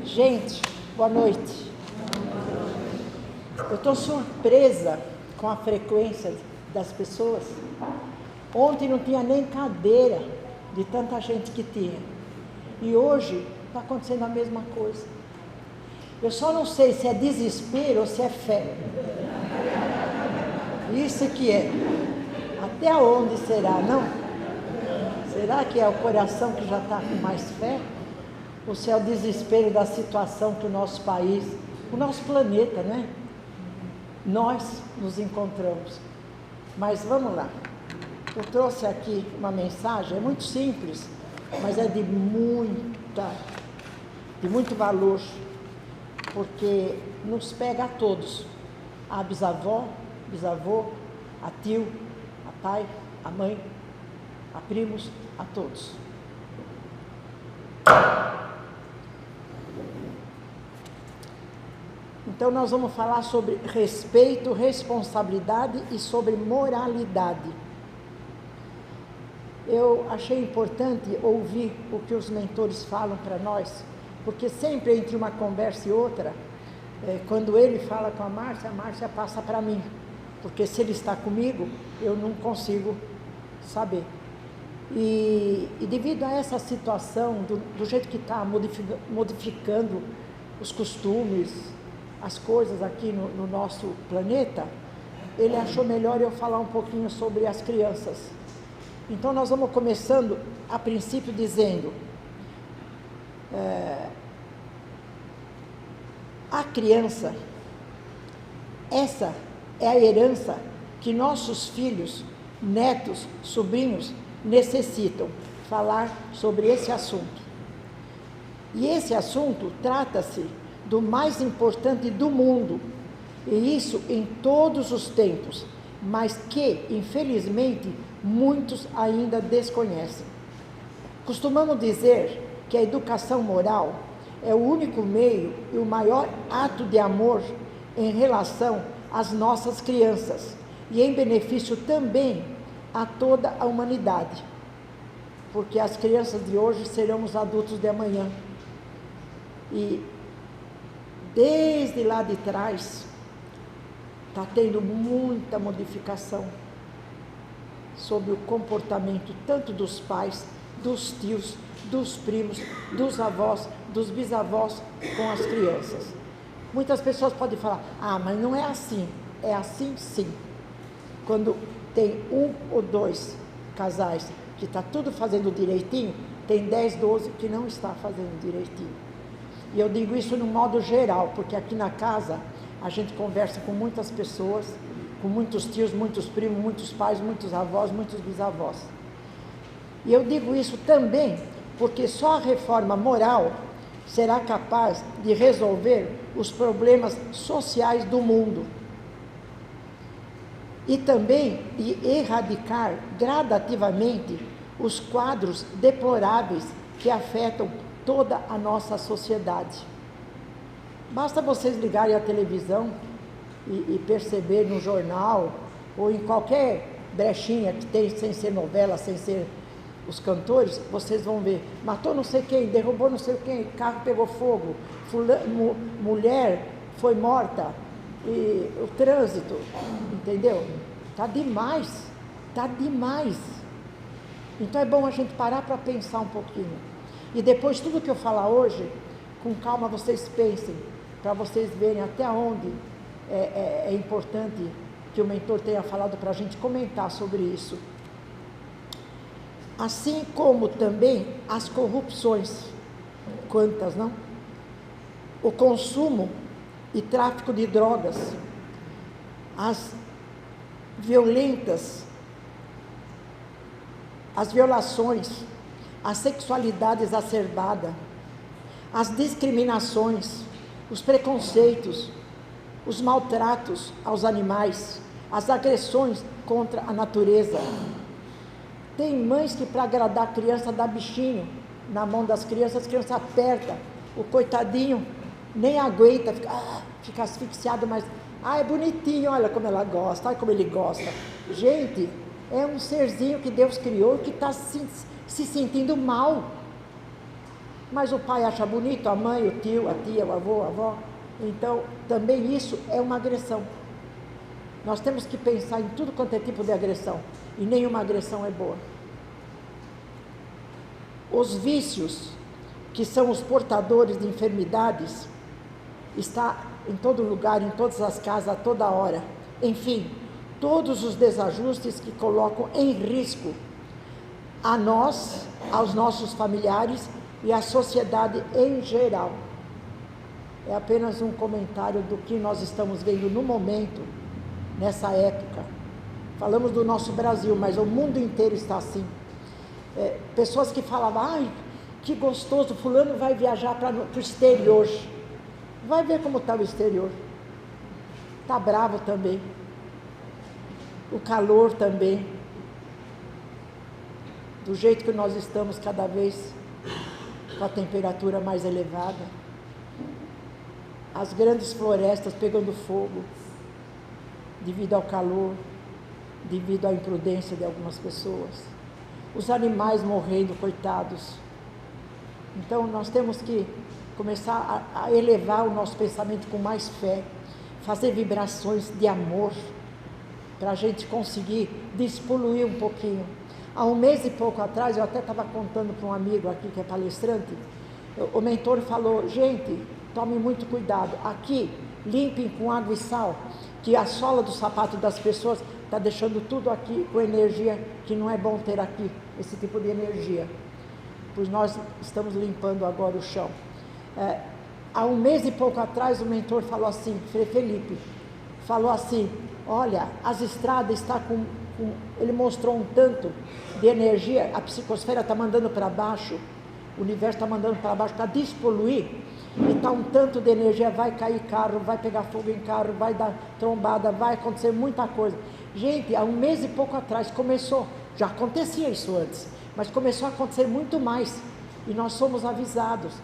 Gente, boa noite. Eu estou surpresa com a frequência das pessoas. Ontem não tinha nem cadeira de tanta gente que tinha. E hoje está acontecendo a mesma coisa. Eu só não sei se é desespero ou se é fé. Isso que é. Até onde será, não? Será que é o coração que já está com mais fé? Ou se é o desespero da situação que o nosso país, o nosso planeta, né? Nós nos encontramos. Mas vamos lá. Eu trouxe aqui uma mensagem, é muito simples, mas é de muito valor, porque nos pega a todos. A bisavó, bisavô, a tio, a pai, a mãe, a primos, a todos. Então nós vamos falar sobre respeito, responsabilidade e sobre moralidade. Eu achei importante ouvir o que os mentores falam para nós, porque sempre entre uma conversa e outra, quando ele fala com a Márcia passa para mim, porque se ele está comigo, eu não consigo saber. E devido a essa situação, do jeito que está modificando os costumes, as coisas aqui no nosso planeta, ele achou melhor eu falar um pouquinho sobre as crianças. Então nós vamos começando a princípio dizendo, a criança, essa é a herança que nossos filhos, netos, sobrinhos necessitam falar sobre esse assunto. E esse assunto trata-se do mais importante do mundo, e isso em todos os tempos, mas que, infelizmente, muitos ainda desconhecem. Costumamos dizer que a educação moral é o único meio e o maior ato de amor em relação às nossas crianças, e em benefício também a toda a humanidade, porque as crianças de hoje serão os adultos de amanhã. E desde lá de trás, está tendo muita modificação sobre o comportamento tanto dos pais, dos tios, dos primos, dos avós, dos bisavós com as crianças. Muitas pessoas podem falar, mas não é assim. É assim sim. Quando tem um ou dois casais que está tudo fazendo direitinho, tem 10, 12 que não está fazendo direitinho. E eu digo isso no modo geral, porque aqui na casa a gente conversa com muitas pessoas, com muitos tios, muitos primos, muitos pais, muitos avós, muitos bisavós. E eu digo isso também porque só a reforma moral será capaz de resolver os problemas sociais do mundo e também de erradicar gradativamente os quadros deploráveis que afetam toda a nossa sociedade. Basta vocês ligarem a televisão e perceber no jornal ou em qualquer brechinha que tem, sem ser novela, sem ser os cantores, vocês vão ver, matou não sei quem, derrubou não sei quem, carro pegou fogo, mulher foi morta, e o trânsito, entendeu? Tá demais. Então é bom a gente parar para pensar um pouquinho. E depois, tudo que eu falar hoje, com calma vocês pensem, para vocês verem até onde é importante que o mentor tenha falado para a gente comentar sobre isso. Assim como também as corrupções, quantas, não? O consumo e tráfico de drogas, as violações, a sexualidade exacerbada, as discriminações, os preconceitos, os maltratos aos animais, as agressões contra a natureza. Tem mães que, para agradar a criança, dá bichinho na mão das crianças, as crianças apertam, o coitadinho nem aguenta, fica asfixiado, mas é bonitinho, olha como ela gosta, olha como ele gosta. Gente, é um serzinho que Deus criou que está se sentindo mal. mas o pai acha bonito, a mãe, o tio, a tia, o avô, a avó. Então, também isso é uma agressão. Nós temos que pensar em tudo quanto é tipo de agressão, e nenhuma agressão é boa. Os vícios, que são os portadores de enfermidades, está em todo lugar, em todas as casas, a toda hora. Enfim, todos os desajustes que colocam em risco a nós, aos nossos familiares e à sociedade em geral. É apenas um comentário do que nós estamos vendo no momento, nessa época. Falamos do nosso Brasil, mas o mundo inteiro está assim. Pessoas que falavam, ai, que gostoso, fulano vai viajar para o exterior. Vai ver como está o exterior. Está bravo também. O calor também. Do jeito que nós estamos cada vez com a temperatura mais elevada. As grandes florestas pegando fogo, devido ao calor, devido à imprudência de algumas pessoas. Os animais morrendo, coitados. Então nós temos que começar a elevar o nosso pensamento com mais fé, fazer vibrações de amor, para a gente conseguir despoluir um pouquinho. Há um mês e pouco atrás, eu até estava contando para um amigo aqui que é palestrante, o mentor falou, gente, tome muito cuidado, aqui, limpem com água e sal, que a sola do sapato das pessoas está deixando tudo aqui com energia que não é bom ter aqui, esse tipo de energia. Pois nós estamos limpando agora o chão. Há um mês e pouco atrás, o mentor falou assim, Frei Felipe, falou assim, olha, as estradas estão ele mostrou um tanto de energia, a psicosfera está mandando para baixo, o universo está mandando para baixo para despoluir, e está um tanto de energia, vai cair carro, vai pegar fogo em carro, vai dar trombada, vai acontecer muita coisa. Gente, há um mês e pouco atrás começou, já acontecia isso antes, mas começou a acontecer muito mais, e nós somos avisados.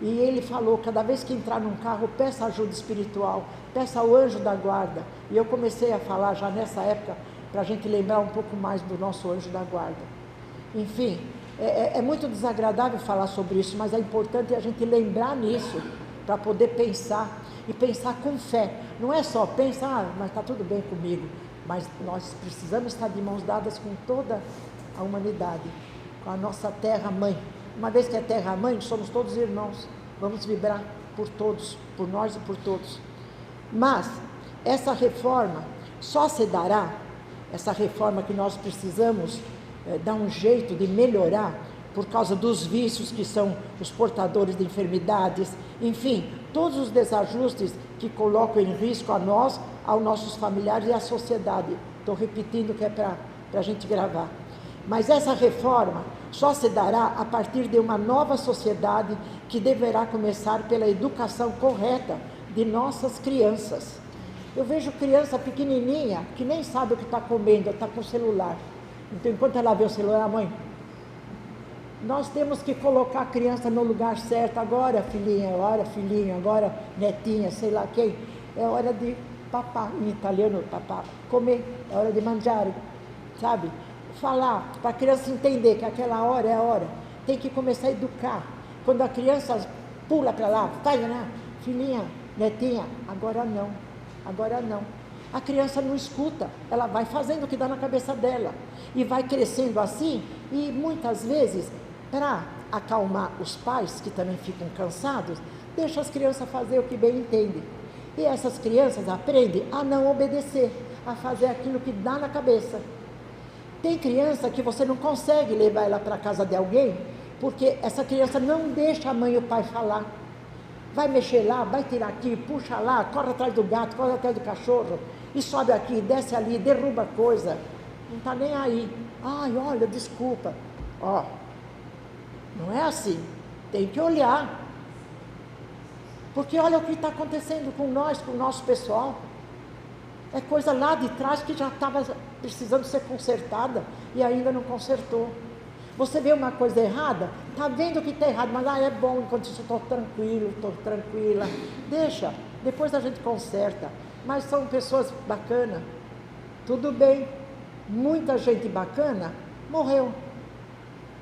E ele falou, cada vez que entrar num carro, peça ajuda espiritual, peça ao anjo da guarda. E eu comecei a falar já nessa época, para a gente lembrar um pouco mais do nosso anjo da guarda. Enfim, é muito desagradável falar sobre isso, mas é importante a gente lembrar nisso, para poder pensar, e pensar com fé. Não é só pensar, mas está tudo bem comigo, mas nós precisamos estar de mãos dadas com toda a humanidade, com a nossa terra-mãe. Uma vez que é terra-mãe, somos todos irmãos, vamos vibrar por todos, por nós e por todos. Mas essa reforma só se dará, essa reforma que nós precisamos dar um jeito de melhorar, por causa dos vícios que são os portadores de enfermidades, enfim, todos os desajustes que colocam em risco a nós, aos nossos familiares e à sociedade. Estou repetindo que é para a gente gravar. Mas essa reforma só se dará a partir de uma nova sociedade que deverá começar pela educação correta de nossas crianças. Eu vejo criança pequenininha que nem sabe o que está comendo, está com o celular. Então, enquanto ela vê o celular, mãe, nós temos que colocar a criança no lugar certo. Agora, filhinha, agora, filhinho, agora, netinha, sei lá quem. É hora de papá, em italiano, papá, comer, é hora de mangiare, sabe? Falar, para a criança entender que aquela hora é a hora. Tem que começar a educar. Quando a criança pula para lá, vai lá, filhinha, netinha, agora não, agora não. A criança não escuta, ela vai fazendo o que dá na cabeça dela. E vai crescendo assim, e muitas vezes, para acalmar os pais, que também ficam cansados, deixa as crianças fazer o que bem entendem. E essas crianças aprendem a não obedecer, a fazer aquilo que dá na cabeça. Tem criança que você não consegue levar ela para a casa de alguém, porque essa criança não deixa a mãe e o pai falar. Vai mexer lá, vai tirar aqui, puxa lá, corre atrás do gato, corre atrás do cachorro, e sobe aqui, desce ali, derruba coisa. Não está nem aí. Ai, olha, desculpa. Ó, não é assim. Tem que olhar. Porque olha o que está acontecendo com nós, com o nosso pessoal. É coisa lá de trás que já estava precisando ser consertada e ainda não consertou. Você vê uma coisa errada, está vendo que está errado, mas é bom, enquanto isso estou tranquilo, estou tranquila. Deixa, depois a gente conserta. Mas são pessoas bacanas, tudo bem. Muita gente bacana morreu.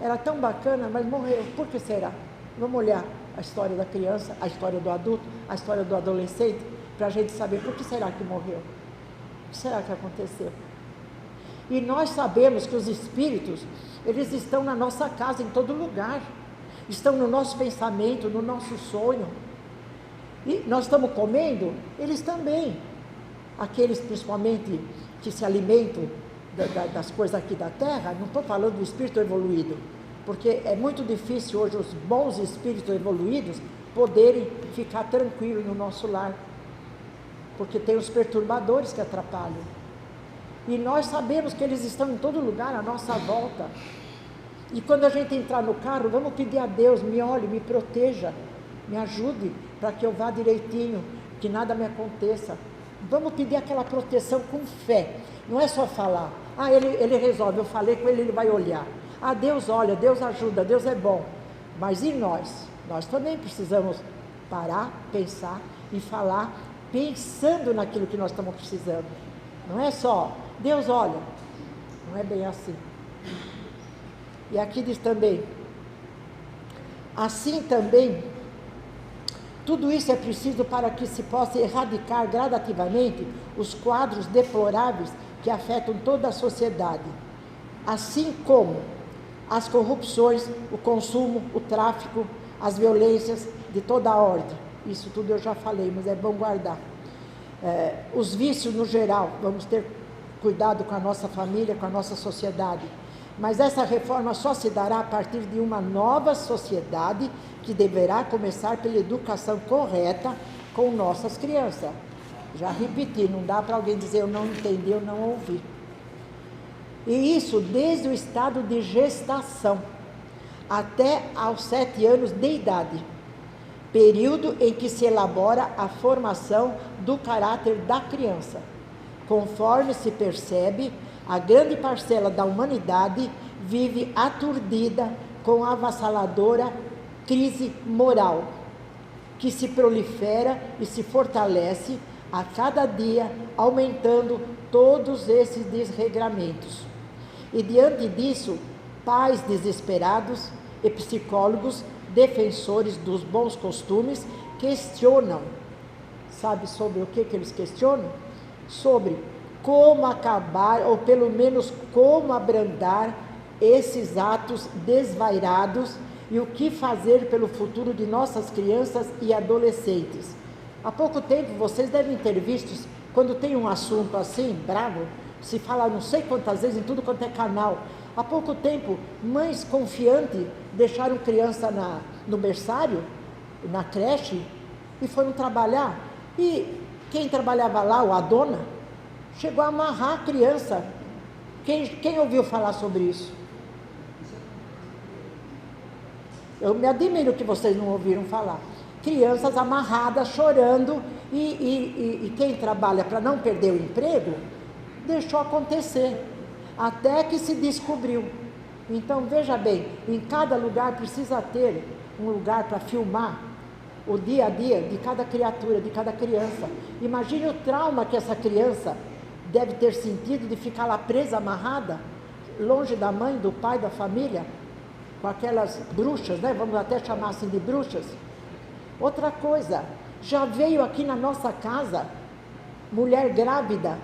Era tão bacana, mas morreu. Por que será? Vamos olhar a história da criança, a história do adulto, a história do adolescente, para a gente saber por que será que morreu, o que será que aconteceu. E nós sabemos que os espíritos, eles estão na nossa casa, em todo lugar, estão no nosso pensamento, no nosso sonho. E nós estamos comendo, eles também. Aqueles principalmente que se alimentam das coisas aqui da terra, não estou falando do espírito evoluído, porque é muito difícil hoje os bons espíritos evoluídos poderem ficar tranquilos no nosso lar, porque tem os perturbadores que atrapalham. E nós sabemos que eles estão em todo lugar à nossa volta. E quando a gente entrar no carro, vamos pedir a Deus, me olhe, me proteja, me ajude, para que eu vá direitinho, que nada me aconteça. Vamos pedir aquela proteção com fé, não é só falar, ele resolve, eu falei com ele, ele vai olhar. Deus olha, Deus ajuda, Deus é bom. Mas e nós? Nós também precisamos parar, pensar e falar, pensando naquilo que nós estamos precisando. Não é só, Deus olha, não é bem assim. E aqui diz também, assim também, tudo isso é preciso para que se possa erradicar gradativamente os quadros deploráveis que afetam toda a sociedade, assim como as corrupções, o consumo, o tráfico, as violências de toda a ordem. Isso tudo eu já falei, mas é bom guardar. Os vícios no geral, vamos ter cuidado com a nossa família, com a nossa sociedade. Mas essa reforma só se dará a partir de uma nova sociedade que deverá começar pela educação correta com nossas crianças. Já repeti, não dá para alguém dizer eu não entendi, eu não ouvi. E isso desde o estado de gestação até aos 7 anos de idade, período em que se elabora a formação do caráter da criança. Conforme se percebe, a grande parcela da humanidade vive aturdida com a avassaladora crise moral, que se prolifera e se fortalece a cada dia, aumentando todos esses desregramentos. E diante disso, pais desesperados e psicólogos, defensores dos bons costumes, questionam. Sabe sobre o que eles questionam? Sobre como acabar, ou pelo menos como abrandar esses atos desvairados e o que fazer pelo futuro de nossas crianças e adolescentes. Há pouco tempo, vocês devem ter visto, quando tem um assunto assim, bravo, se fala não sei quantas vezes em tudo quanto é canal. Há pouco tempo, mães confiantes deixaram criança no berçário, na creche, e foram trabalhar. E quem trabalhava lá, a dona, chegou a amarrar a criança. Quem ouviu falar sobre isso? Eu me admiro que vocês não ouviram falar. Crianças amarradas, chorando, e quem trabalha para não perder o emprego, deixou acontecer, até que se descobriu. Então, veja bem, em cada lugar precisa ter um lugar para filmar o dia a dia de cada criatura, de cada criança. Imagine o trauma que essa criança deve ter sentido de ficar lá presa, amarrada, longe da mãe, do pai, da família, com aquelas bruxas, né? Vamos até chamar assim de bruxas. Outra coisa, já veio aqui na nossa casa mulher grávida,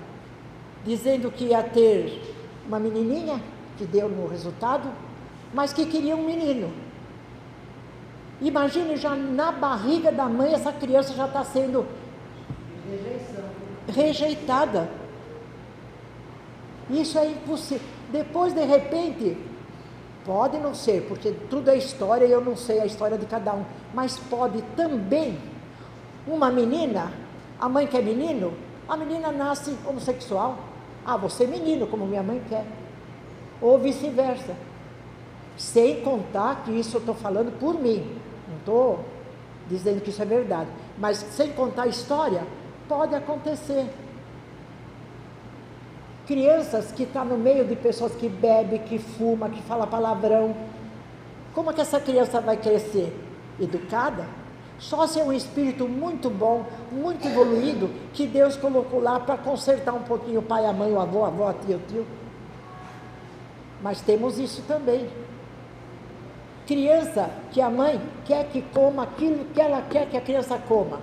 dizendo que ia ter uma menininha, que deu no resultado, mas que queria um menino. Imagine, já na barriga da mãe, essa criança já está sendo rejeitada. Isso é impossível. Depois, de repente, pode não ser, porque tudo é história e eu não sei a história de cada um, mas pode também, uma menina, a mãe quer menino, a menina nasce homossexual. Você é menino, como minha mãe quer. Ou vice-versa. Sem contar que isso eu estou falando por mim. Não estou dizendo que isso é verdade. Mas sem contar a história, pode acontecer. Crianças que estão no meio de pessoas que bebem, que fumam, que falam palavrão. Como é que essa criança vai crescer? Educada? Só se é um espírito muito bom, muito evoluído, que Deus colocou lá para consertar um pouquinho o pai, a mãe, o avô, a avó, a tia, o tio. Mas temos isso também. Criança que a mãe quer que coma aquilo que ela quer que a criança coma.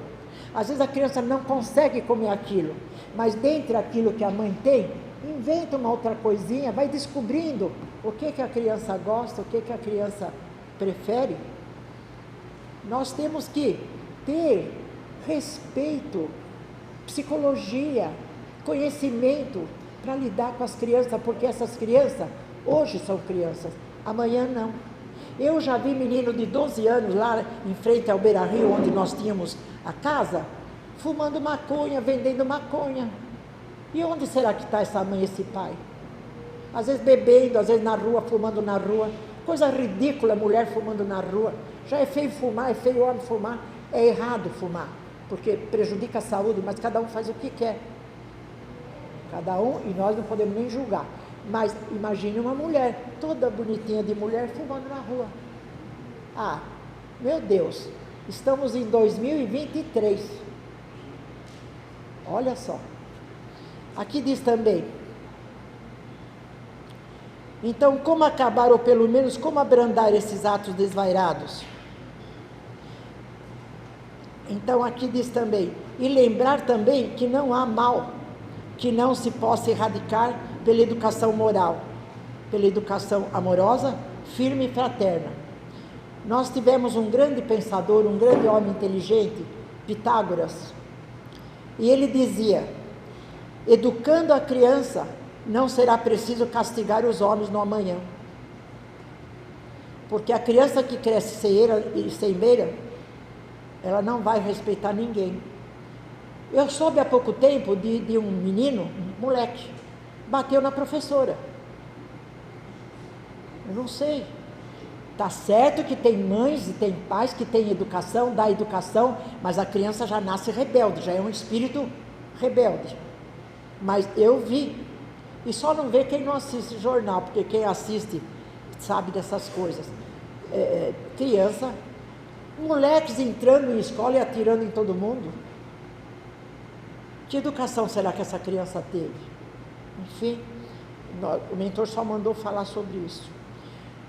Às vezes a criança não consegue comer aquilo, mas dentre aquilo que a mãe tem, inventa uma outra coisinha, vai descobrindo o que a criança gosta, o que a criança prefere. Nós temos que ter respeito, psicologia, conhecimento para lidar com as crianças, porque essas crianças hoje são crianças, amanhã não. Eu já vi menino de 12 anos lá em frente ao Beira-Rio, onde nós tínhamos a casa, fumando maconha, vendendo maconha. E onde será que está essa mãe e esse pai? Às vezes bebendo, às vezes na rua, fumando na rua. Coisa ridícula, mulher fumando na rua. Já é feio fumar, é feio homem fumar. É errado fumar, porque prejudica a saúde, mas cada um faz o que quer. Cada um, e nós não podemos nem julgar. Mas imagine uma mulher, toda bonitinha de mulher, fumando na rua. Ah, meu Deus, estamos em 2023. Olha só. Aqui diz também. Então, como acabar, ou pelo menos, como abrandar esses atos desvairados? Então, aqui diz também. E lembrar também que não há mal que não se possa erradicar pela educação moral, pela educação amorosa, firme e fraterna. Nós tivemos um grande pensador, um grande homem inteligente, Pitágoras, e ele dizia: educando a criança, não será preciso castigar os homens no amanhã. Porque a criança que cresce sem beira, ela não vai respeitar ninguém. Eu soube há pouco tempo de um menino, um moleque, bateu na professora. Eu não sei. Está certo que tem mães e tem pais que têm educação, dá educação, mas a criança já nasce rebelde, já é um espírito rebelde. Mas eu vi, e só não vê quem não assiste jornal, porque quem assiste sabe dessas coisas. Criança, moleques entrando em escola e atirando em todo mundo. Que educação será que essa criança teve? Enfim, o mentor só mandou falar sobre isso.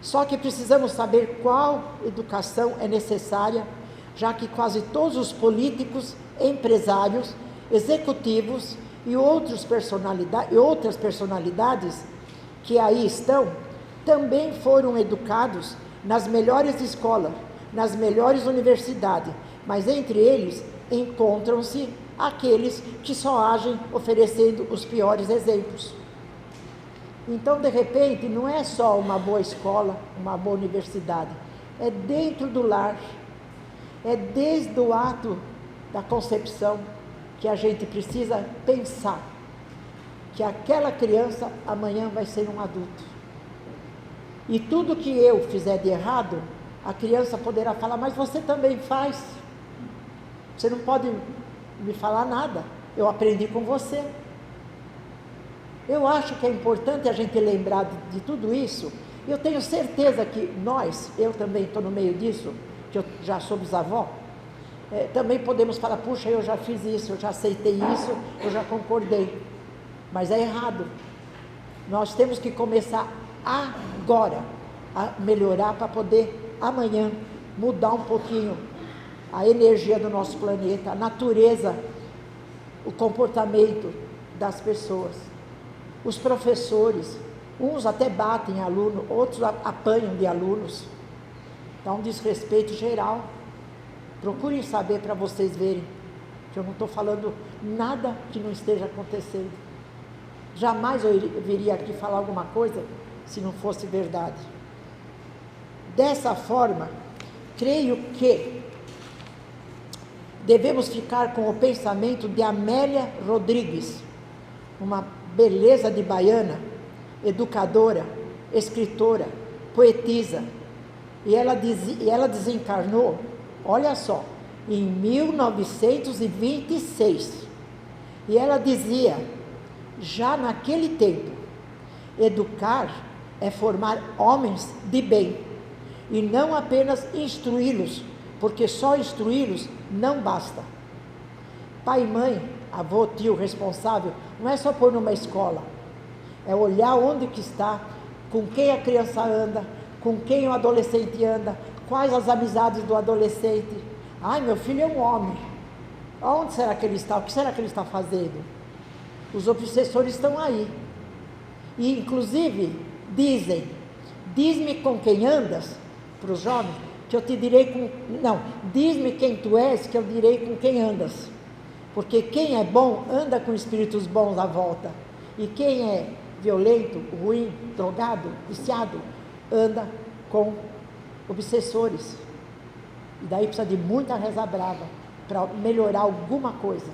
Só que precisamos saber qual educação é necessária, já que quase todos os políticos, empresários, executivos e outras personalidades que aí estão, também foram educados nas melhores escolas, nas melhores universidades, mas entre eles encontram-se aqueles que só agem oferecendo os piores exemplos. Então, de repente, não é só uma boa escola, uma boa universidade, é dentro do lar, é desde o ato da concepção que a gente precisa pensar que aquela criança amanhã vai ser um adulto. E tudo que eu fizer de errado, a criança poderá falar: mas você também faz. Você não pode me falar nada, eu aprendi com você. Eu acho que é importante a gente lembrar de tudo isso. Eu tenho certeza que eu também estou no meio disso, que eu já sou bisavó, também podemos falar: puxa, eu já fiz isso, eu já aceitei isso, eu já concordei, mas é errado. Nós temos que começar agora a melhorar para poder amanhã mudar um pouquinho a energia do nosso planeta, a natureza, o comportamento das pessoas. Os professores, uns até batem aluno, outros apanham de alunos. Dá um desrespeito geral. Procurem saber para vocês verem que eu não estou falando nada que não esteja acontecendo. Jamais eu viria aqui falar alguma coisa se não fosse verdade. Dessa forma, creio que devemos ficar com o pensamento de Amélia Rodrigues, uma beleza de baiana, educadora, escritora, poetisa, e ela desencarnou, olha só, em 1926, e ela dizia, já naquele tempo, educar é formar homens de bem, e não apenas instruí-los, porque só instruí-los não basta. Pai e mãe, avô, tio, responsável, não é só pôr numa escola, é olhar onde que está, com quem a criança anda, com quem o adolescente anda, quais as amizades do adolescente. Ai, meu filho é um homem. Onde será que ele está? O que será que ele está fazendo? Os obsessores estão aí. E, inclusive, dizem, diz-me com quem andas, para os jovens, que eu te direi com... Não, diz-me quem tu és, que eu direi com quem andas. Porque quem é bom, anda com espíritos bons à volta. E quem é violento, ruim, drogado, viciado, anda com obsessores. E daí precisa de muita reza brava para melhorar alguma coisa.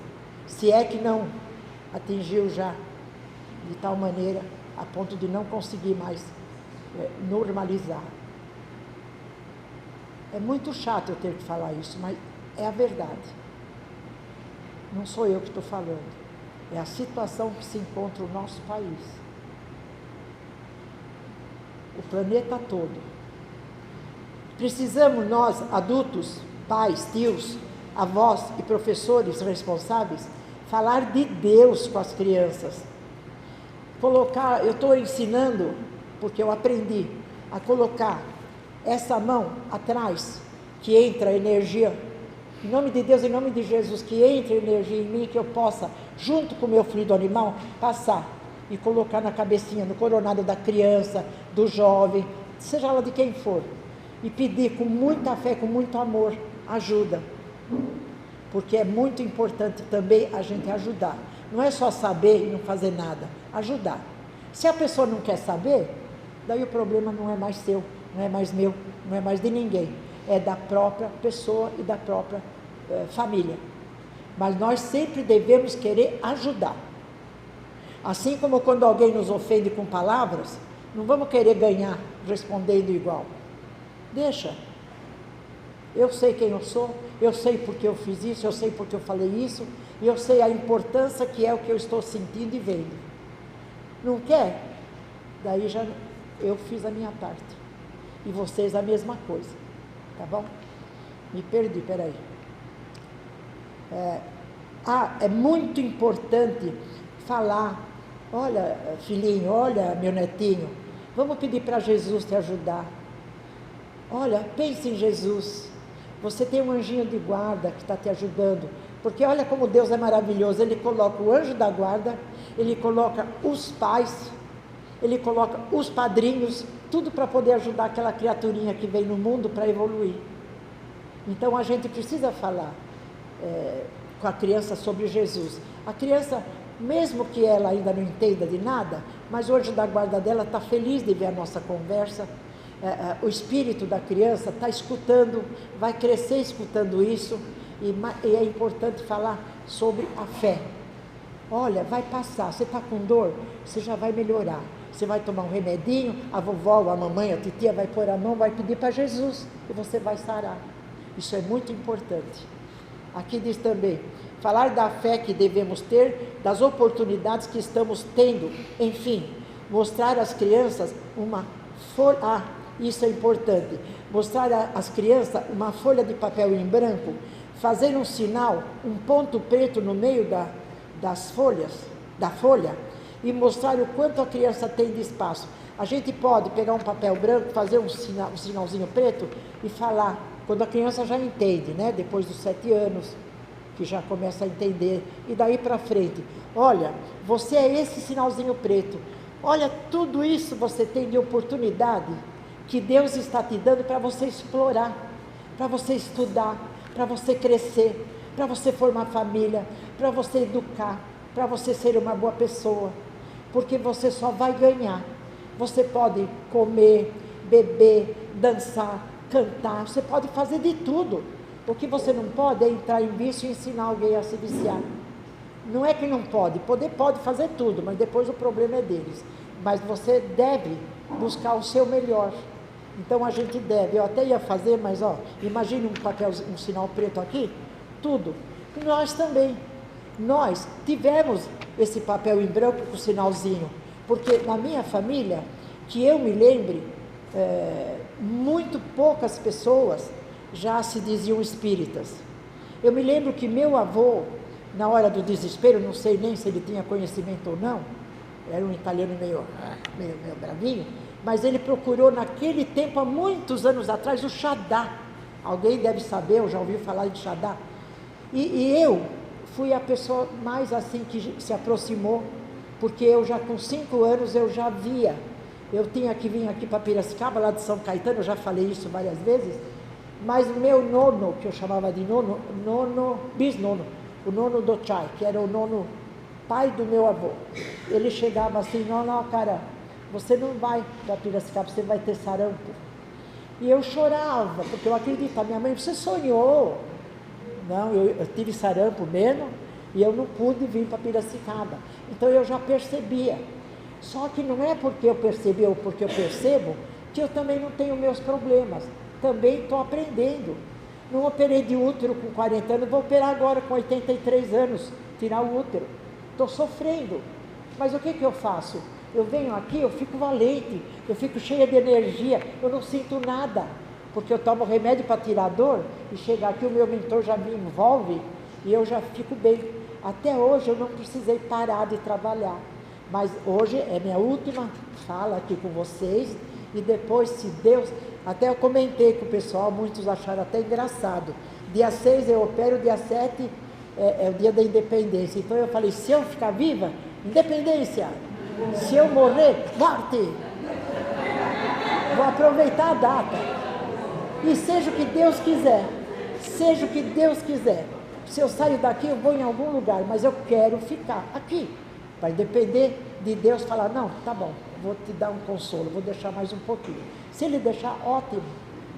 Se é que não atingiu já de tal maneira a ponto de não conseguir mais normalizar. É muito chato eu ter que falar isso, mas é a verdade. Não sou eu que estou falando. É a situação que se encontra o nosso país. O planeta todo. Precisamos nós, adultos, pais, tios, avós e professores responsáveis, falar de Deus com as crianças. Eu estou ensinando, porque eu aprendi a colocar essa mão atrás, que entra energia, em nome de Deus, em nome de Jesus, que entre energia em mim, que eu possa, junto com o meu fluido animal, passar e colocar na cabecinha, no coronado da criança, do jovem, seja ela de quem for, e pedir com muita fé, com muito amor, ajuda, porque é muito importante também a gente ajudar. Não é só saber e não fazer nada, ajudar. Se a pessoa não quer saber, daí o problema não é mais seu, não é mais meu, não é mais de ninguém, é da própria pessoa e da própria família. Mas nós sempre devemos querer ajudar. Assim como quando alguém nos ofende com palavras, não vamos querer ganhar respondendo igual. Deixa. Eu sei quem eu sou, eu sei porque eu fiz isso, eu sei porque eu falei isso, e eu sei a importância que é o que eu estou sentindo e vendo. Não quer? Daí já eu fiz a minha parte. E vocês a mesma coisa. Tá bom? Me perdi, peraí. É muito importante falar, olha, filhinho, olha, meu netinho, vamos pedir para Jesus te ajudar. Olha, pense em Jesus. Você tem um anjinho de guarda que está te ajudando. Porque olha como Deus é maravilhoso. Ele coloca o anjo da guarda, ele coloca os pais, ele coloca os padrinhos, tudo para poder ajudar aquela criaturinha que vem no mundo para evoluir. Então a gente precisa falar com a criança sobre Jesus. A criança, mesmo que ela ainda não entenda de nada, mas o anjo da guarda dela está feliz de ver a nossa conversa. O espírito da criança está escutando, vai crescer escutando isso, e é importante falar sobre a fé. Olha, vai passar, você está com dor, você já vai melhorar, você vai tomar um remedinho, a vovó, a mamãe, a titia vai pôr a mão, vai pedir para Jesus, e você vai sarar. Isso é muito importante. Aqui diz também, falar da fé que devemos ter, das oportunidades que estamos tendo, enfim, mostrar às crianças uma folha, isso é importante, mostrar às crianças uma folha de papel em branco, fazer um sinal, um ponto preto no meio das folhas, da folha, e mostrar o quanto a criança tem de espaço. A gente pode pegar um papel branco, fazer um sinalzinho preto e falar, quando a criança já entende, né? Depois dos 7 anos, que já começa a entender, e daí para frente, olha, você é esse sinalzinho preto, olha, tudo isso você tem de oportunidade, que Deus está te dando para você explorar, para você estudar, para você crescer, para você formar família, para você educar, para você ser uma boa pessoa, porque você só vai ganhar. Você pode comer, beber, dançar, cantar, você pode fazer de tudo. O que você não pode é entrar em vício e ensinar alguém a se viciar. Não é que não pode, pode fazer tudo, mas depois o problema é deles. Mas você deve buscar o seu melhor. Então a gente deve, eu até ia fazer, mas imagine um papel, um sinal preto aqui, tudo. E nós também, nós tivemos esse papel em branco com o sinalzinho, porque na minha família, que eu me lembre, muito poucas pessoas já se diziam espíritas. Eu me lembro que meu avô, na hora do desespero, não sei nem se ele tinha conhecimento ou não, era um italiano meio bravinho, mas ele procurou naquele tempo, há muitos anos atrás, o Xadá. Alguém deve saber, ou já ouviu falar de Xadá. E eu fui a pessoa mais assim que se aproximou, porque eu já com 5 anos eu já via. Eu tinha que vir aqui para Piracicaba, lá de São Caetano, eu já falei isso várias vezes, mas o meu nono, que eu chamava de bisnono, o nono do Chai, que era o nono pai do meu avô, ele chegava assim, não, cara, você não vai para Piracicaba, você vai ter sarampo. E eu chorava, porque eu acredito, a minha mãe, você sonhou. Não, eu tive sarampo mesmo, e eu não pude vir para Piracicaba. Então eu já percebia. Só que não é porque eu percebi ou porque eu percebo, que eu também não tenho meus problemas. Também estou aprendendo. Não operei de útero com 40 anos, vou operar agora com 83 anos, tirar o útero. Estou sofrendo. Mas o que eu faço? Eu venho aqui, eu fico valente, eu fico cheia de energia, eu não sinto nada. Porque eu tomo remédio para tirar a dor, e chega aqui, o meu mentor já me envolve, e eu já fico bem. Até hoje eu não precisei parar de trabalhar. Mas hoje é minha última fala aqui com vocês, e depois, se Deus... Até eu comentei com o pessoal, muitos acharam até engraçado. Dia 6 eu opero, dia 7 é o dia da independência. Então eu falei, se eu ficar viva, independência. Se eu morrer, morte. Vou aproveitar a data. E seja o que Deus quiser. Seja o que Deus quiser. Se eu saio daqui, eu vou em algum lugar, mas eu quero ficar aqui. Vai depender de Deus falar, não, tá bom, vou te dar um consolo, vou deixar mais um pouquinho. Se Ele deixar, ótimo,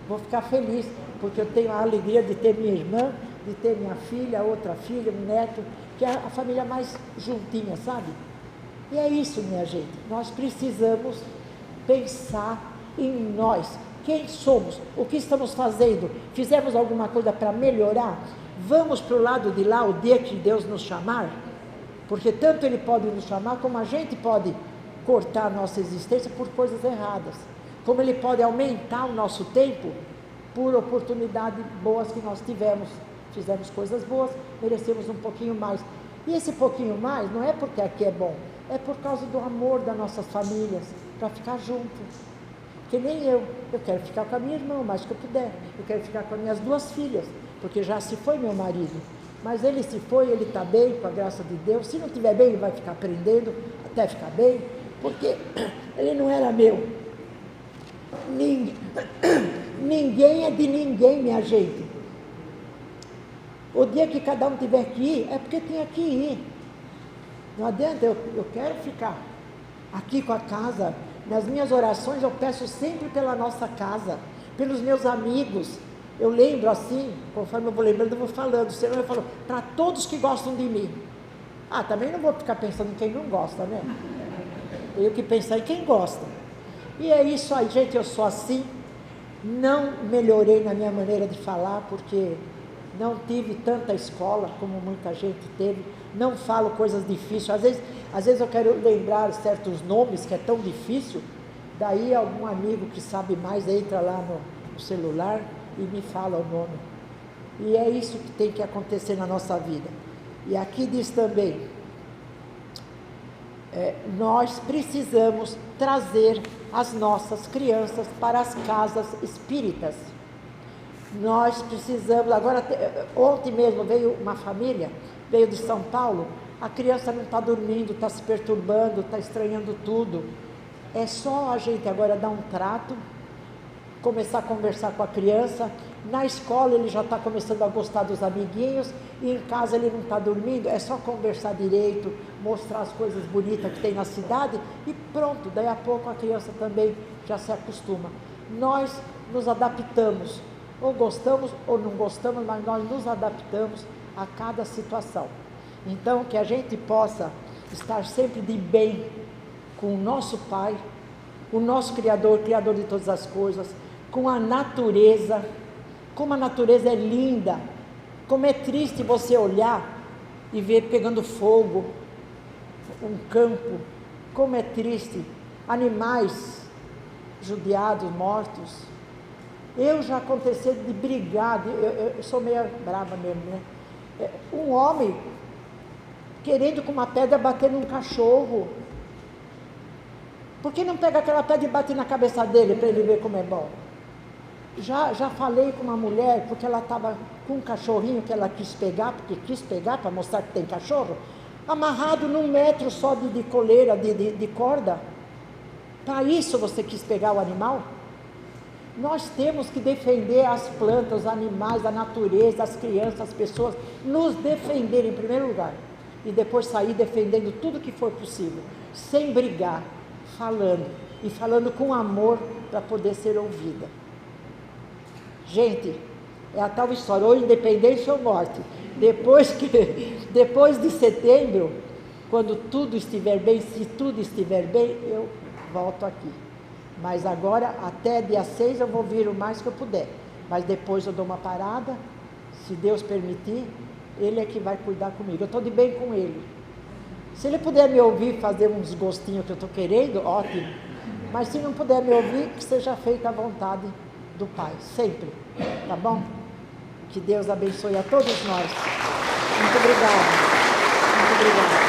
vou ficar feliz, porque eu tenho a alegria de ter minha irmã, de ter minha filha, outra filha, um neto, que é a família mais juntinha, sabe? E é isso, minha gente, nós precisamos pensar em nós, quem somos, o que estamos fazendo, fizemos alguma coisa para melhorar? Vamos para o lado de lá o dia que Deus nos chamar? Porque tanto Ele pode nos chamar, como a gente pode cortar a nossa existência por coisas erradas. Como Ele pode aumentar o nosso tempo por oportunidades boas que nós tivemos. Fizemos coisas boas, merecemos um pouquinho mais. E esse pouquinho mais não é porque aqui é bom, é por causa do amor das nossas famílias, para ficar junto. Que nem eu quero ficar com a minha irmã o mais que eu puder. Eu quero ficar com as minhas 2 filhas, porque já se foi meu marido. Mas ele se foi, ele está bem, com a graça de Deus. Se não estiver bem, ele vai ficar aprendendo até ficar bem, porque ele não era meu. Ninguém é de ninguém, minha gente. O dia que cada um tiver que ir, é porque tem que ir. Não adianta, eu quero ficar aqui com a casa. Nas minhas orações eu peço sempre pela nossa casa, pelos meus amigos. Eu lembro assim, conforme eu vou lembrando, eu vou falando. Senão eu falo, para todos que gostam de mim. Também não vou ficar pensando em quem não gosta, né? Tenho que pensar em quem gosta. E é isso aí, gente, eu sou assim. Não melhorei na minha maneira de falar, porque não tive tanta escola como muita gente teve. Não falo coisas difíceis. Às vezes eu quero lembrar certos nomes que é tão difícil. Daí algum amigo que sabe mais entra lá no celular e me fala o nome. E é isso que tem que acontecer na nossa vida. E aqui diz também, nós precisamos trazer as nossas crianças para as casas espíritas. Nós precisamos, agora, ontem mesmo veio uma família, veio de São Paulo, a criança não está dormindo, está se perturbando, está estranhando tudo. É só a gente agora dar um trato, começar a conversar com a criança. Na escola ele já está começando a gostar dos amiguinhos, e em casa ele não está dormindo, é só conversar direito, mostrar as coisas bonitas que tem na cidade, e pronto, daí a pouco a criança também já se acostuma. Nós nos adaptamos, ou gostamos ou não gostamos, mas nós nos adaptamos a cada situação. Então, que a gente possa estar sempre de bem com o nosso Pai, o nosso Criador, Criador de todas as coisas, com a natureza. Como a natureza é linda, como é triste você olhar e ver pegando fogo um campo, como é triste, animais judiados, mortos. Eu já aconteceu de brigar, eu sou meio brava mesmo, né? Um homem querendo com uma pedra bater num cachorro. Por que não pega aquela pedra e bate na cabeça dele para ele ver como é bom? Já falei com uma mulher, porque ela estava com um cachorrinho que ela quis pegar, porque quis pegar para mostrar que tem cachorro, amarrado num metro só de coleira, de corda. Para isso você quis pegar o animal? Nós temos que defender as plantas, os animais, a natureza, as crianças, as pessoas, nos defender em primeiro lugar, e depois sair defendendo tudo que for possível, sem brigar, falando, e falando com amor para poder ser ouvida. Gente, é a tal história, ou independência ou morte. Depois de setembro, quando tudo estiver bem, se tudo estiver bem, eu volto aqui. Mas agora, até dia 6, eu vou vir o mais que eu puder. Mas depois eu dou uma parada, se Deus permitir, Ele é que vai cuidar comigo. Eu estou de bem com Ele. Se Ele puder me ouvir, fazer uns gostinhos que eu estou querendo, ótimo. Mas se não puder me ouvir, que seja feita a vontade do Pai, sempre, tá bom? Que Deus abençoe a todos nós. Muito obrigada. Muito obrigada.